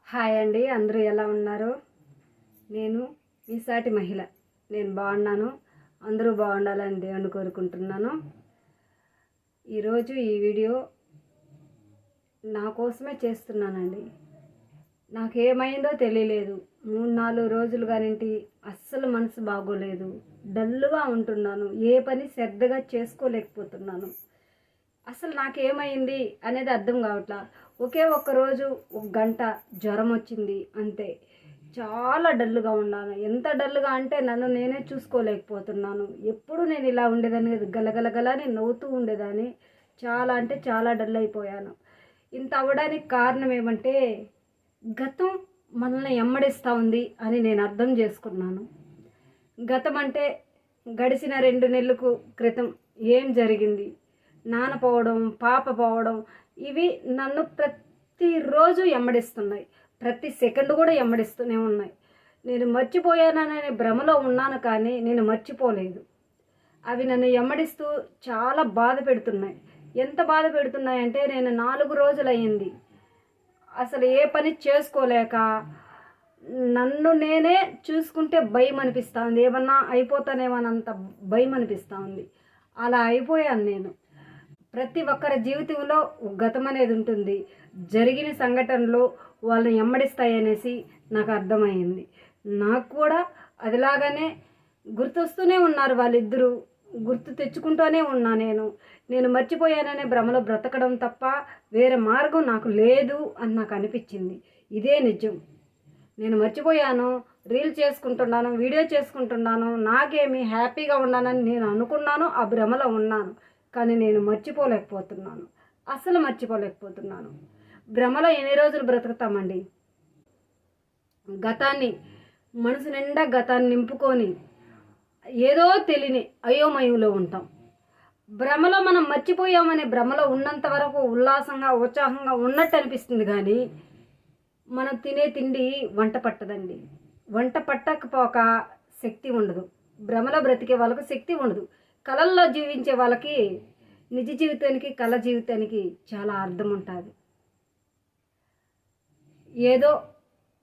Hi అండి, అందరూ ఎలా ఉన్నారు? నేను మీ సాటి మహిళ. నేను బాగున్నాను. అందరూ బాగుండాలని దేవుని కోరుకుంటున్నాను. ఈరోజు ఈ వీడియో నా కోసమే చేస్తున్నానండి. నాకేమైందో తెలియలేదు. 3-4 రోజులు కానింటి అస్సలు మనసు బాగోలేదు. డల్లుగా ఉంటున్నాను. ఏ పని శ్రద్ధగా చేసుకోలేకపోతున్నాను. అసలు నాకేమైంది అనేది అర్థం కావట్లా. ఒకే ఒక్కరోజు 1 గంట జ్వరం వచ్చింది అంతే. చాలా డల్గా ఉన్నాను. ఎంత డల్గా అంటే నన్ను నేనే చూసుకోలేకపోతున్నాను. ఎప్పుడు నేను ఇలా ఉండేదాన్ని, గలగలగలని నవ్వుతూ ఉండేదాన్ని. చాలా అంటే చాలా డల్ అయిపోయాను. ఇంత అవ్వడానికి కారణం ఏమంటే గతం మనల్ని ఎమ్మడిస్తూ ఉంది అని నేను అర్థం చేసుకున్నాను. గతం అంటే గడిచిన 2 నెలలకు క్రితం ఏం జరిగింది, నాన్న పోవడం, పాప పోవడం, ఇవి నన్ను ప్రతిరోజు ఎమ్మడిస్తున్నాయి. ప్రతి సెకండ్ కూడా ఎమ్మడిస్తూనే ఉన్నాయి. నేను మర్చిపోయాననే భ్రమలో ఉన్నాను, కానీ నేను మర్చిపోలేదు. అవి నన్ను ఎమ్మడిస్తూ చాలా బాధ పెడుతున్నాయి. ఎంత బాధ పెడుతున్నాయంటే నేను 4 రోజులు అయ్యింది అసలు ఏ పని చేసుకోలేక, నన్ను నేనే చూసుకుంటే భయం అనిపిస్తూ ఉంది. ఏమన్నా అయిపోతానేమోనంత భయం అనిపిస్తూ ఉంది. అలా అయిపోయాను నేను. ప్రతి ఒక్కరి జీవితంలో గతం అనేది ఉంటుంది. జరిగిన సంఘటనలు వాళ్ళని ఎమ్మడిస్తాయనేసి నాకు అర్థమైంది. నాకు కూడా అదిలాగానే గుర్తొస్తూనే ఉన్నారు వాళ్ళిద్దరూ. గుర్తు తెచ్చుకుంటూనే ఉన్నా. నేను మర్చిపోయాననే భ్రమలో బ్రతకడం తప్ప వేరే మార్గం నాకు లేదు అని నాకు అనిపించింది. ఇదే నిజం. నేను మర్చిపోయాను, రీల్ చేసుకుంటున్నాను, వీడియో చేసుకుంటున్నాను, నాకేమి హ్యాపీగా ఉన్నానని నేను అనుకున్నాను. ఆ భ్రమలో ఉన్నాను, కానీ నేను మర్చిపోలేకపోతున్నాను. అస్సలు మర్చిపోలేకపోతున్నాను. భ్రమలో ఎన్ని రోజులు బ్రతుకుతామండి? గతాన్ని, మనసు నిండా గతాన్ని నింపుకొని ఏదో తెలియని అయోమయంలో ఉంటాం. భ్రమలో మనం మర్చిపోయామనే భ్రమలో ఉన్నంత వరకు ఉల్లాసంగా, ఉత్సాహంగా ఉన్నట్టు అనిపిస్తుంది, కానీ మనం తినే తిండి వంట పట్టదండి. వంట పట్టకపోక శక్తి ఉండదు. భ్రమలో బ్రతికే వాళ్ళకు శక్తి ఉండదు. కళల్లో జీవించే వాళ్ళకి నిజ జీవితానికి, కళ జీవితానికి చాలా అర్థం ఉంటుంది. ఏదో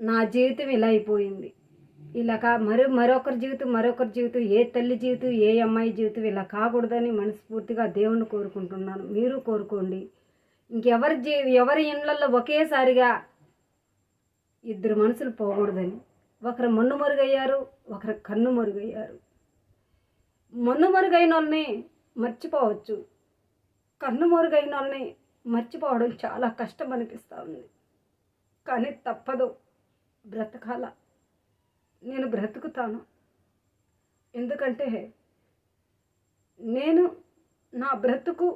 నా జీవితం ఇలా అయిపోయింది, ఇలా మరొకరి జీవితం, ఏ తల్లి జీవితం, ఏ అమ్మాయి జీవితం ఇలా కాకూడదని మనస్ఫూర్తిగా దేవుణ్ణి కోరుకుంటున్నాను. మీరు కోరుకోండి. ఎవరి ఇళ్ళల్లో ఒకేసారిగా 2 మనుషులు పోకూడదని. ఒకరు మన్ను మరుగయ్యారు, ఒకరు కన్ను మరుగయ్యారు. మన్ను మరుగైన వాళ్ళని మర్చిపోవచ్చు, కన్ను మరుగైన వాళ్ళని మర్చిపోవడం చాలా కష్టం అనిపిస్తూ ఉంది. కానీ తప్పదు, బ్రతకాల. నేను బ్రతుకుతాను. ఎందుకంటే నేను నా బ్రతుకు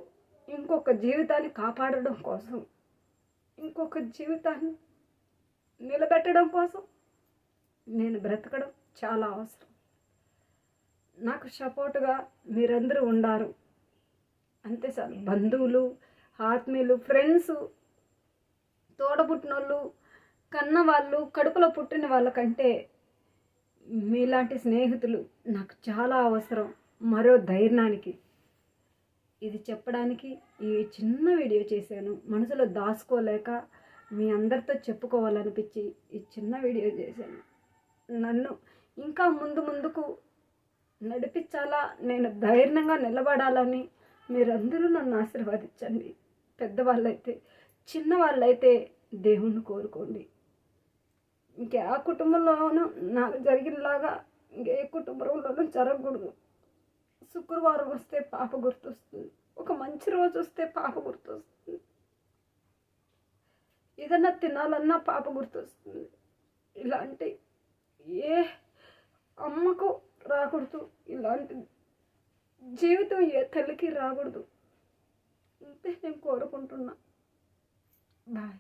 ఇంకొక జీవితాన్ని కాపాడడం కోసం, ఇంకొక జీవితాన్ని నిలబెట్టడం కోసం నేను బ్రతకడం చాలా అవసరం. నాకు సపోర్టుగా మీరందరూ ఉండారు అంతే చాలు. బంధువులు, ఆత్మీయులు, ఫ్రెండ్స్, తోడబుట్టినోళ్ళు, కన్నవాళ్ళు, కడుపులో పుట్టిన వాళ్ళకంటే మీలాంటి స్నేహితులు నాకు చాలా అవసరం. మరో ధైర్యానికి ఇది చెప్పడానికి ఈ చిన్న వీడియో చేశాను. మనసులో దాచుకోలేక మీ అందరితో చెప్పుకోవాలనిపించి ఈ చిన్న వీడియో చేశాను. నన్ను ఇంకా ముందుకు నడిపించాలా, నేను ధైర్యంగా నిలబడాలని మీరందరూ నన్ను ఆశీర్వదించండి. పెద్దవాళ్ళైతే, చిన్నవాళ్ళైతే దేవుణ్ణి కోరుకోండి. ఇంకే ఆ కుటుంబంలోనూ నాకు జరిగినలాగా ఇంకే కుటుంబంలోనూ జరగకూడదు. శుక్రవారం వస్తే పాప గుర్తొస్తుంది, ఒక మంచి రోజు వస్తే పాప గుర్తొస్తుంది, ఏదన్నా తినాలన్నా పాప గుర్తొస్తుంది. ఇలాంటి ఏ అమ్మకు రాకూడదు, ఇలాంటి జీవితం ఏ తల్లికి రాకూడదు. అంతే నేను కోరుకుంటున్నా. బాయ్.